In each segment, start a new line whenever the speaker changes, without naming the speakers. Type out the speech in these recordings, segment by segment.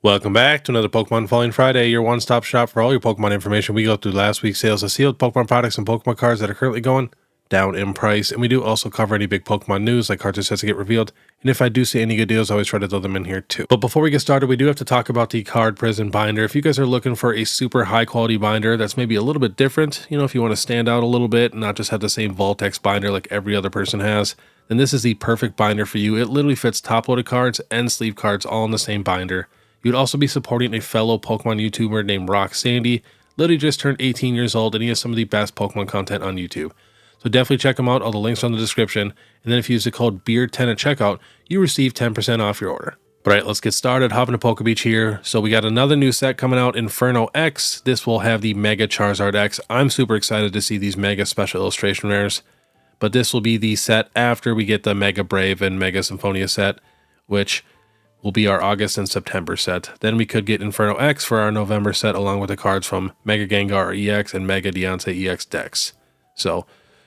Welcome back to another Pokemon Falling Friday, your one-stop shop for all your Pokemon information. We go through last week's sales of sealed Pokemon products and Pokemon cards that are currently going down in price. And we do also cover any big Pokemon news, like cards that set to get revealed. And if I do see any good deals, I always try to throw them in here too. But before we get started, we do have to talk about the Card Prison binder. If you guys are looking for a super high-quality binder that's maybe a little bit different, if you want to stand out a little bit and not just have the same Voltex binder like every other person has, then this is the perfect binder for you. It literally fits top-loaded cards and sleeve cards all in the same binder. You'd also be supporting a fellow Pokemon YouTuber named Rock Sandy. Literally just turned 18 years old, and he has some of the best Pokemon content on YouTube. So definitely check him out. All the links are in the description. And then if you use the code BEARD10 at checkout, you receive 10% off your order. All right, let's get started. Hopping to Pokebeach here. So we got another new set coming out, Inferno X. This will have the Mega Charizard X. I'm super excited to see these Mega Special Illustration Rares. But this will be the set after we get the Mega Brave and Mega Symphonia set, which will be our August and September set. Then we could get Inferno X for our November set, along with the cards from Mega Gengar EX and Mega Deontay EX decks. So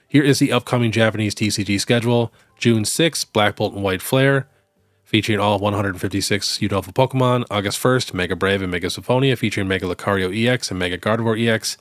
here is the upcoming Japanese TCG schedule. June 6th, Black Bolt and White Flare, featuring all 156 Unova Pokemon. August 1st, Mega Brave and Mega Symphonia, featuring Mega Lucario EX and Mega Gardevoir EX.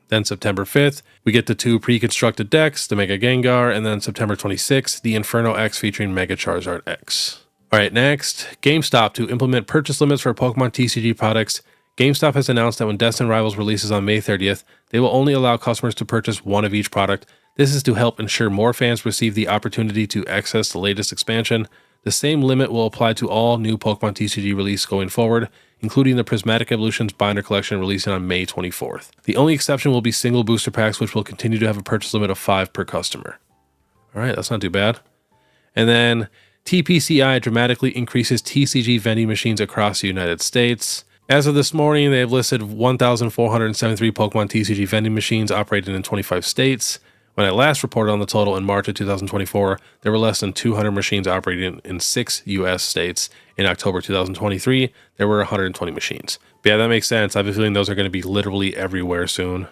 Then September 5th, we get the two pre-constructed decks, the Mega Gengar, and then September 26th, the Inferno X featuring Mega Charizard X. Alright, next, GameStop to implement purchase limits for Pokemon TCG products. GameStop has announced that when Destined Rivals releases on May 30th, they will only allow customers to purchase one of each product. This is to help ensure more fans receive the opportunity to access the latest expansion. The same limit will apply to all new Pokemon TCG release going forward, including the Prismatic Evolutions Binder Collection releasing on May 24th. The only exception will be single booster packs, which will continue to have a purchase limit of 5 per customer. Alright, that's not too bad. And then TPCI dramatically increases TCG vending machines across the United States. As of this morning, they have listed 1,473 Pokemon TCG vending machines operating in 25 states. When I last reported on the total in March of 2024, there were less than 200 machines operating in 6 U.S. states. In October 2023, there were 120 machines. But yeah, that makes sense. I have a feeling those are going to be literally everywhere soon.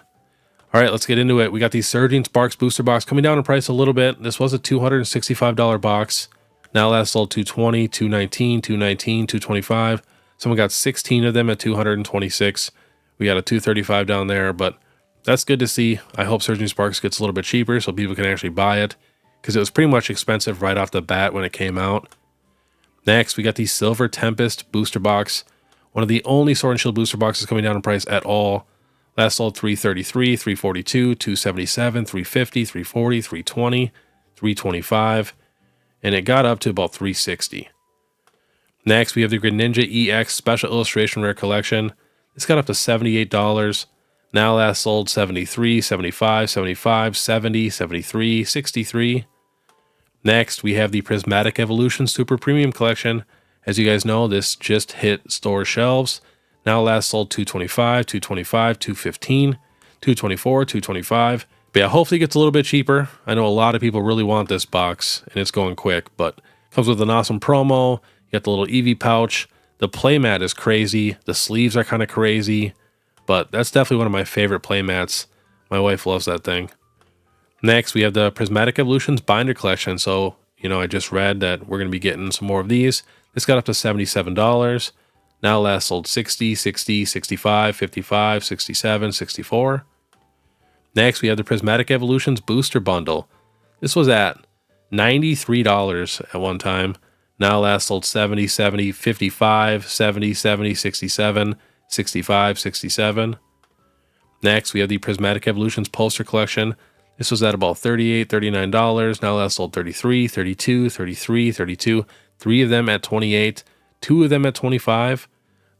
All right, let's get into it. We got the Surging Sparks booster box coming down in price a little bit. This was a $265 box. Now last sold $220, $219, $219, $225. Someone got 16 of them at $226. We got a $235 down there, but that's good to see. I hope Surging Sparks gets a little bit cheaper so people can actually buy it, because it was pretty much expensive right off the bat when it came out. Next, we got the Silver Tempest booster box. One of the only Sword and Shield booster boxes coming down in price at all. Last sold $333, $342, $277, $350, $340, $320, $325. And it got up to about $360. Next, we have the Greninja EX Special Illustration Rare Collection. This got up to $78. Now last sold $73, $75, $75, $70, $73, $63. Next, we have the Prismatic Evolution Super Premium Collection. As you guys know, this just hit store shelves. Now last sold $225, $225, $215, $224, $225. But yeah, hopefully it gets a little bit cheaper. I know a lot of people really want this box, and it's going quick, but it comes with an awesome promo. You got the little Eevee pouch. The playmat is crazy. The sleeves are kind of crazy, but that's definitely one of my favorite playmats. My wife loves that thing. Next, we have the Prismatic Evolutions Binder Collection. So, I just read that we're going to be getting some more of these. This got up to $77. Now last sold $60, $60, $65, $55, $67, $64. Next, we have the Prismatic Evolutions Booster Bundle. This was at $93 at one time. Now last sold $70, $70, $55, $70, $70, $67, $65, $67. Next, we have the Prismatic Evolutions Poster Collection. This was at about $38, $39. Now last sold $33, $32, $33, $32. 3 of them at $28. 2 of them at $25.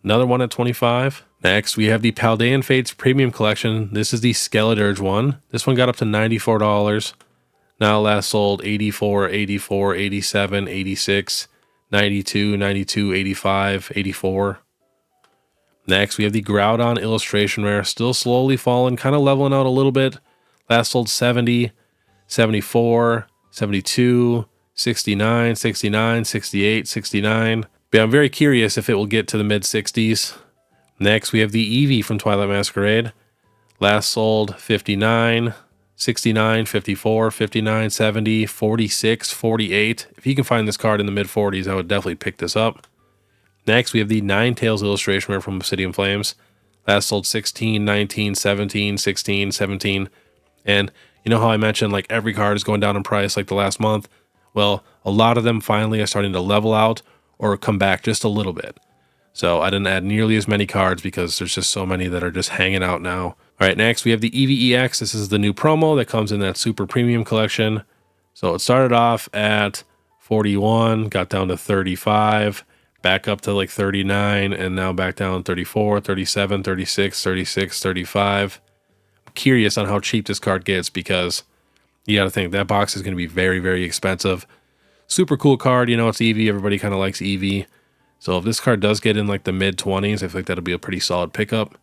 Another one at $25. Next, we have the Paldean Fates Premium Collection. This is the Skeledirge one. This one got up to $94. Now last sold $84, $84, $87, $86, $92, $92, $85, $84. Next, we have the Groudon Illustration Rare. Still slowly falling, kind of leveling out a little bit. Last sold $70, $74, $72, $69, $69, $68, $69. But I'm very curious if it will get to the mid-60s. Next, we have the Eevee from Twilight Masquerade. Last sold $59, $69, $54, $59, $70, $46, $48. If you can find this card in the mid-40s, I would definitely pick this up. Next, we have the Ninetales illustration rare from Obsidian Flames. Last sold 16, 19, 17, 16, 17. And you know how I mentioned like every card is going down in price like the last month? Well, a lot of them finally are starting to level out or come back just a little bit. So I didn't add nearly as many cards because there's just so many that are just hanging out now. All right, next we have the EVEX. This is the new promo that comes in that super premium collection. So it started off at 41, got down to 35, back up to like 39, and now back down 34, 37, 36, 36, 35. I'm curious on how cheap this card gets because you got to think that box is going to be very, very expensive. Super cool card. You know, it's Eevee. Everybody kind of likes Eevee. So if this card does get in like the mid 20s, I feel like that'll be a pretty solid pickup.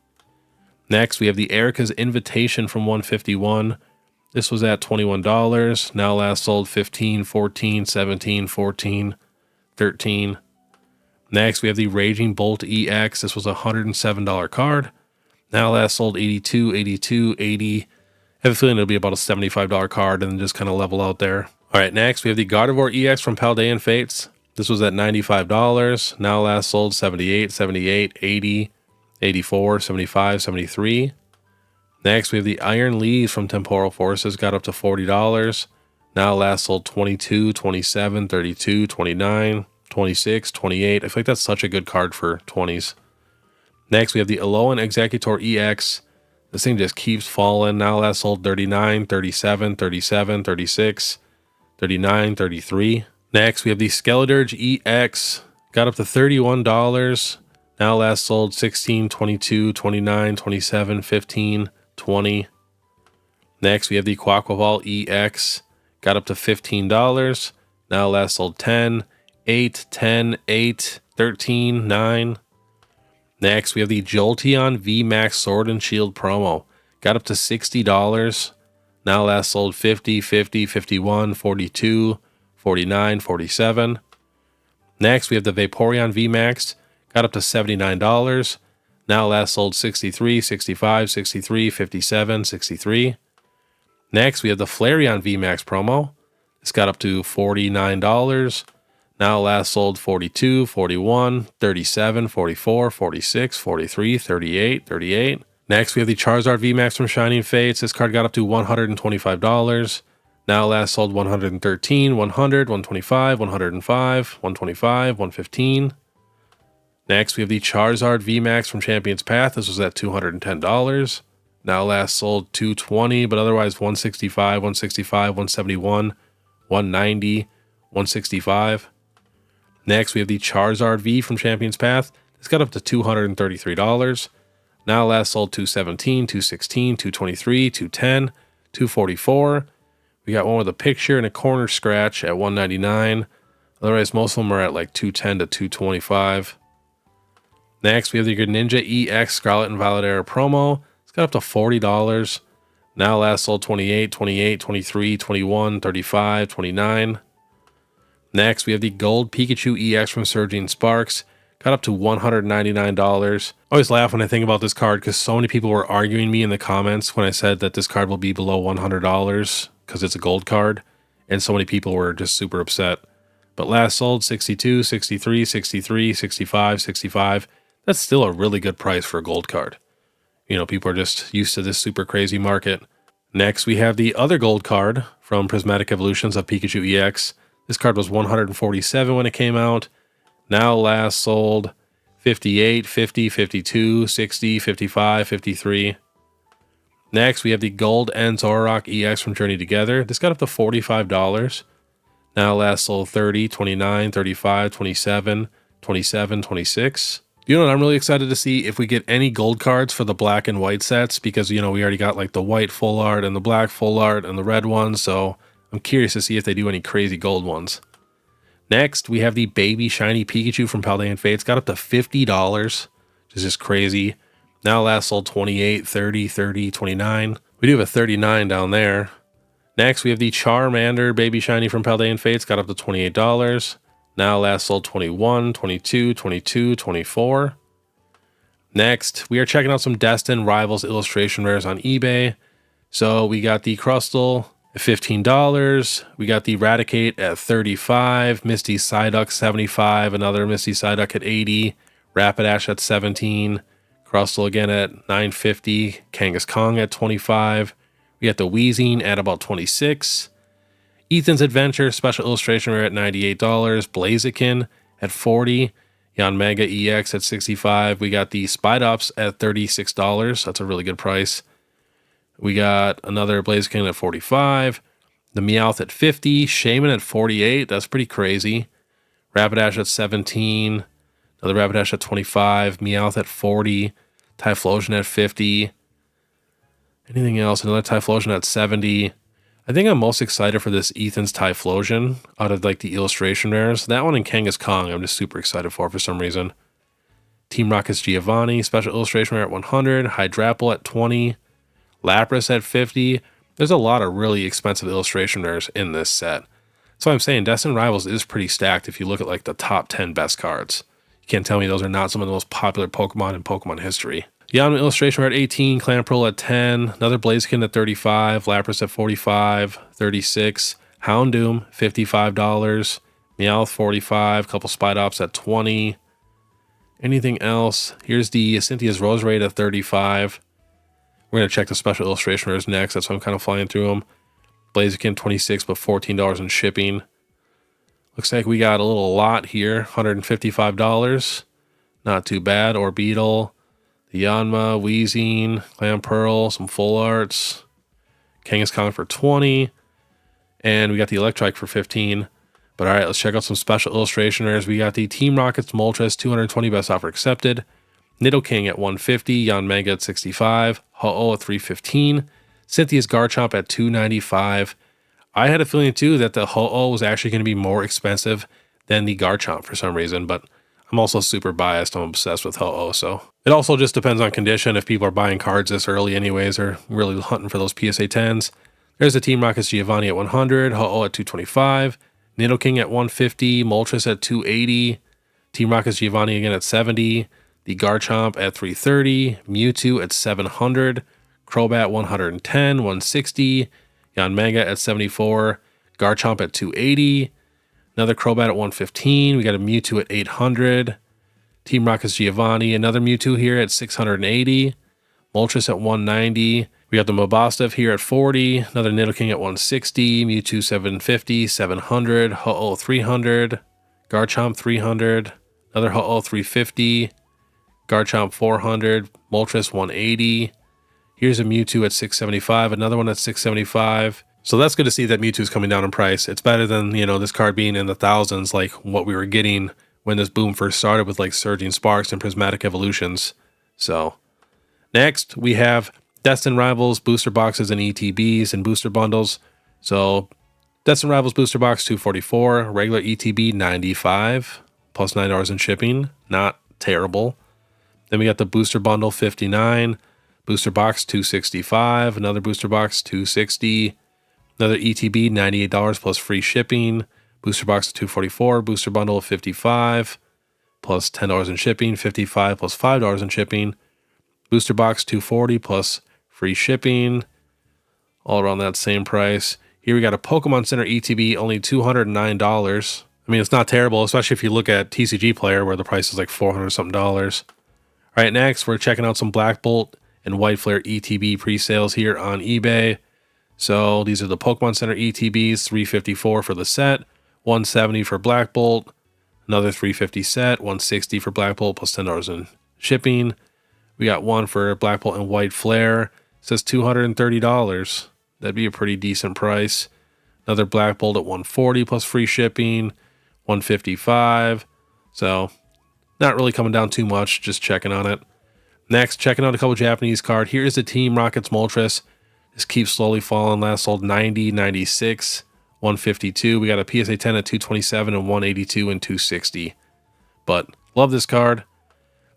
Next, we have the Erica's Invitation from 151. This was at $21. Now last sold 15, 14, 17, 14, 13. Next, we have the Raging Bolt EX. This was a $107 card. Now last sold 82, 82, 80. I have a feeling it'll be about a $75 card and then just kind of level out there. All right, next we have the Gardevoir EX from Paldean Fates. This was at $95. Now last sold 78, 78, 80, 84, 75, 73. Next, we have the Iron Leaves from Temporal Forces. Got up to $40. Now last sold 22, 27, 32, 29, 26, 28. I feel like that's such a good card for 20s. Next, we have the Alolan Executor EX. This thing just keeps falling. Now last sold 39, 37, 37, 36, 39, 33. Next, we have the Skeledirge EX. Got up to $31. Now last sold 16, 22, 29, 27, 15, 20. Next, we have the Quaquaval EX. Got up to $15. Now last sold 10, 8, 10, 8, 13, 9. Next, we have the Jolteon VMAX Sword and Shield promo. Got up to $60. Now last sold 50, 50, 51, 42, 49, 47. Next, we have the Vaporeon VMAX. Got up to $79. Now last sold 63, 65, 63, 57, 63. Next, we have the Flareon VMAX promo. This got up to $49. Now last sold 42, 41, 37, 44, 46, 43, 38, 38. Next, we have the Charizard VMAX from Shining Fates. This card got up to $125. Now last sold 113, 100, 125, 105, 125, 115. Next, we have the Charizard VMAX from Champion's Path. This was at $210. Now last sold 220, but otherwise 165, 165, 171, 190, 165. Next, we have the Charizard V from Champion's Path. This got up to $233. Now last sold 217, 216, 223, 210, 244. We got one with a picture and a corner scratch at $199. Otherwise, most of them are at like $210 to $225. Next, we have the Greninja EX Scarlet and Violet Era promo. It's got up to $40. Now last sold 28, 28, 23, 21, 35, 29. Next, we have the Gold Pikachu EX from Surging Sparks. Got up to $199. I always laugh when I think about this card because so many people were arguing me in the comments when I said that this card will be below $100 because it's a gold card. And so many people were just super upset. But last sold 62, 63, 63, 65, 65. That's still a really good price for a gold card. You know, people are just used to this super crazy market. Next, we have the other gold card from Prismatic Evolutions of Pikachu EX. This card was $147 when it came out. Now last sold 58, 50, 52, 60, 55, 53. Next, we have the Gold and Zoroark EX from Journey Together. This got up to $45. Now last sold 30, 29, 35, 27, 27, 26. You know what I'm really excited to see? If we get any gold cards for the black and white sets, because, you know, we already got like the white full art and the black full art and the red ones. So I'm curious to see if they do any crazy gold ones. Next, we have the Baby Shiny Pikachu from Paldean Fates. Got up to $50, which is just crazy. Now last sold 28, 30, 30, 29. We do have a 39 down there. Next, we have the Charmander Baby Shiny from Paldean Fates. Got up to $28. Now last sold 21, 22, 22, 24. Next, we are checking out some Destin Rivals illustration rares on eBay. So we got the Crustle At $15, we got the Eradicate at $35, Misty Psyduck $75, another Misty Psyduck at $80, Rapidash at $17, Crustle again at $9.50, Kangaskong at $25. We got the Weezing at about $26. Ethan's Adventure Special Illustration Rare at $98, Blaziken at $40, Yanmega EX at $65. We got the Spidops at $36. That's a really good price. We got another Blaziken at $45, the Meowth at $50, Shaman at $48. That's pretty crazy. Rapidash at $17, another Rapidash at $25, Meowth at $40, Typhlosion at $50. Anything else? Another Typhlosion at $70. I think I'm most excited for this Ethan's Typhlosion out of like the illustration rares. That one and Kangaskong I'm just super excited for some reason. Team Rocket's Giovanni Special Illustration Rare at $100, Hydrapple at $20. Lapras at $50. There's a lot of really expensive illustration rares in this set. So I'm saying Destined Rivals is pretty stacked if you look at like the top 10 best cards. You can't tell me those are not some of the most popular Pokemon in Pokemon history. Yanma illustration rare at $18, Clamperl at $10, another Blaziken at $35, Lapras at $45, $36, Houndoom $55, Meowth $45, couple Spidops at $20. Anything else? Here's the Cynthia's Roserade at $35. We're going to check the special illustration rares next. That's why I'm kind of flying through them. Blaziken $26, but $14 in shipping. Looks like we got a little lot here. $155. Not too bad. Orbeetle, the Yanma, Weezing, Clamperl, some full arts. Kangaskong for $20. And we got the Electrike for $15. But all right, let's check out some special illustration rares. We got the Team Rocket's Moltres, 220 best offer accepted. Nidoking at $150, Yanmega at $65, Ho-Oh at $315, Cynthia's Garchomp at $295. I had a feeling too that the Ho-Oh was actually going to be more expensive than the Garchomp for some reason, but I'm also super biased. I'm obsessed with Ho-Oh, so it also just depends on condition. If people are buying cards this early anyways, or really hunting for those PSA 10s. There's the Team Rocket's Giovanni at $100, Ho-Oh at $225, Nidoking at $150, Moltres at $280, Team Rocket's Giovanni again at $70, the Garchomp at $330, Mewtwo at $700, Crobat $110, $160, Yanmega at $74, Garchomp at $280, another Crobat at $115. We got a Mewtwo at $800, Team Rocket's Giovanni, another Mewtwo here at $680, Moltres at $190. We got the Mobastiff here at $40, another Nidoking at $160, Mewtwo $750, $700, Ho-Oh $300, Garchomp $300, another Ho-Oh $350, Garchomp $400, Moltres $180. Here's a Mewtwo at $675, another one at $675. So that's good to see that Mewtwo's coming down in price. It's better than, you know, this card being in the thousands like what we were getting when this boom first started with like Surging Sparks and Prismatic Evolutions. So next we have Destined Rivals booster boxes and ETBs and booster bundles. So Destined Rivals booster box $244, regular ETB $95, plus $9 in shipping. Not terrible. Then we got the booster bundle $59, booster box $265, another booster box $260, another ETB $98 plus free shipping, booster box $244, booster bundle $55 plus $10 in shipping, $55 plus $5 in shipping, booster box $240 plus free shipping, all around that same price. Here we got a Pokemon Center ETB, only $209. I mean, it's not terrible, especially if you look at TCG Player where the price is like $400 something. All right, next we're checking out some Black Bolt and White Flare ETB pre-sales here on eBay. So these are the Pokemon Center ETBs, $354 for the set, $170 for Black Bolt, another $350 set, $160 for Black Bolt plus $10 in shipping. We got one for Black Bolt and White Flare. It says $230. That'd be a pretty decent price. Another Black Bolt at $140 plus free shipping, $155. So not really coming down too much, just checking on it. Next, checking out a couple Japanese card. Here is the Team Rocket's Moltres. Just keeps slowly falling. Last sold 90, 96, 152. We got a PSA 10 at 227 and 182 and 260. But love this card.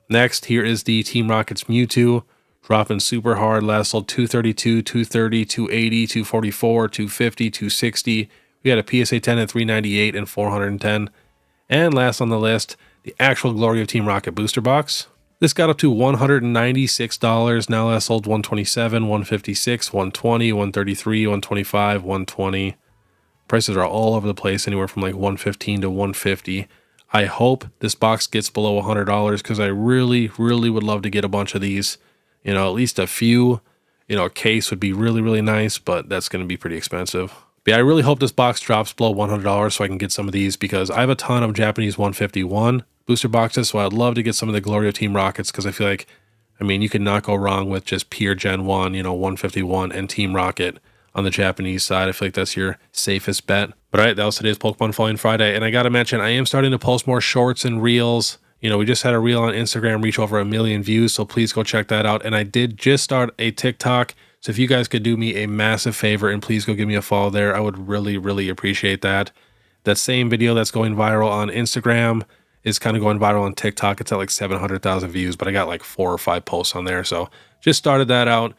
Next, here is the Team Rocket's Mewtwo. Dropping super hard. Last sold 232, 230, 280, 244, 250, 260. We got a PSA 10 at 398 and 410. And last on the list, the actual Glory of Team Rocket booster box. This got up to $196. Now that sold $127, $156, $120, $133, $125, $120. Prices are all over the place, anywhere from like $115 to $150. I hope this box gets below $100 because I really, really would love to get a bunch of these. You know, at least a few. You know, a case would be really, really nice, but that's going to be pretty expensive. But yeah, I really hope this box drops below $100 so I can get some of these, because I have a ton of Japanese 151 booster boxes, so I'd love to get some of the Glorio Team Rockets, because I feel like, I mean, you cannot go wrong with just pure Gen 1, you know, 151 and Team Rocket on the Japanese side. I feel like that's your safest bet. But all right, that was today's Pokemon Falling Friday. And I got to mention, I am starting to post more shorts and reels. You know, we just had a reel on Instagram reach over 1 million views, so please go check that out. And I did just start a TikTok, so if you guys could do me a massive favor and please go give me a follow there, I would really, really appreciate that. That same video that's going viral on Instagram is kind of going viral on TikTok. It's at like 700,000 views, but I got like 4 or 5 posts on there. So just started that out.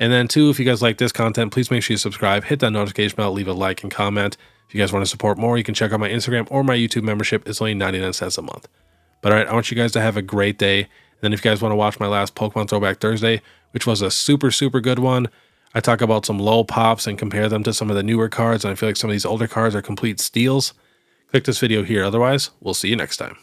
And then too, if you guys like this content, please make sure you subscribe, hit that notification bell, leave a like and comment. If you guys want to support more, you can check out my Instagram or my YouTube membership. It's only 99 cents a month. But all right, I want you guys to have a great day. And then if you guys want to watch my last Pokemon Throwback Thursday, which was a super, super good one, I talk about some low pops and compare them to some of the newer cards. And I feel like some of these older cards are complete steals. Click this video here. Otherwise, we'll see you next time.